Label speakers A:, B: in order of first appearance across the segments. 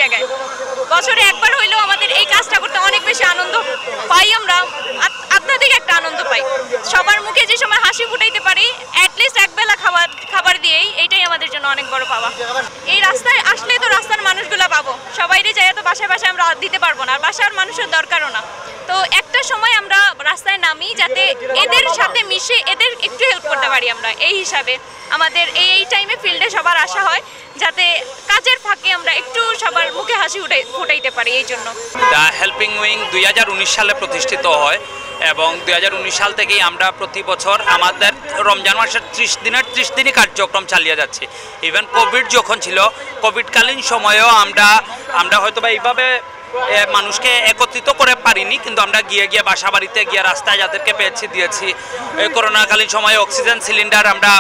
A: জায়গায়। বছরে একবার হইলেও আমাদের এই কাজটা করতে অনেক বেশি আনন্দ পাই, আমরা আধ্যাত্মিক একটা আনন্দ পাই। সবার মুখে যে সময় হাসি ফুটাইতে পারি অ্যাটলিস্ট একবেলা খাবার দিয়েই, এইটাই আমাদের জন্য অনেক বড় পাওয়া। এই রাস্তায় আসলে তো রাস্তার মানুষগুলো পাবো, সবাইরে যাই তো বাসায় বাসায় আমরা দিতে পারবো না, আর বাসার মানুষের দরকারও না। তো একটা সময় আমরা রাস্তায় নামি যাতে এদের সাথে মিশে এদের একটু হেল্প করতে পারি আমরা, এই হিসাবে আমাদের এই টাইমে ফিল্ডে সবার আসা হয় যাতে কাজের ফাঁকে আমরা একটু সবার মুখে হাসি ফুটাইতে পারি। এই জন্য
B: দ্য হেল্পিং উইং 2019 সালে প্রতিষ্ঠিত হয় এবং 2019 সাল থেকেই আমরা প্রতি বছর আমাদের রমজান মাসের 30 দিনই কার্যক্রম চালিয়ে যাচ্ছি। ইভেন কোভিড যখন ছিল, কোভিডকালীন সময়েও আমরা হয়তো বা এইভাবে মানুষকে একত্রিত করে পারিনি, কিন্তু আমরা গিয়ে বাসা বাড়িতে গিয়ে রাস্তায় যাদেরকে পেয়েছি দিয়েছি। করোনাকালীন সময়ে অক্সিজেন সিলিন্ডার আমরা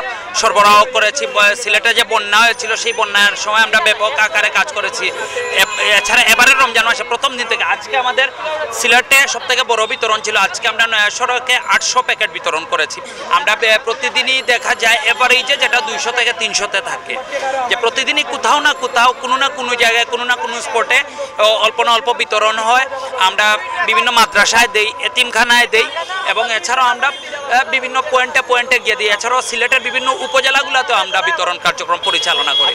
B: সরবরাহ করেছি। সিলেটে যে বন্যা হয়েছিল সেই বন্যার সময় আমরা ব্যাপক আকারে কাজ করেছি। এছাড়া এবারের রমজান মাসে প্রথম দিন থেকে আজকে আমাদের সিলেটে সবথেকে বড় বিতরণ ছিল। আজকে আমরা নয়া সড়কে 800 প্যাকেট বিতরণ করেছি। আমরা প্রতিদিনই দেখা যায় এভারেজে যেটা 200 থেকে 300-তে থাকে, যে প্রতিদিনই কোথাও না কোথাও কোনো না কোনো জায়গায় কোনো না কোনো স্পটে অল্প না অল্প বিতরণ হয়। আমরা বিভিন্ন মাদ্রাসায় দেই, এতিমখানায় দেই এবং এছাড়াও আমরা বিভিন্ন পয়েন্টে গিয়ে দিই। এছাড়াও সিলেটের বিভিন্ন উপজেলাগুলোতেও আমরা বিতরণ কার্যক্রম পরিচালনা করি।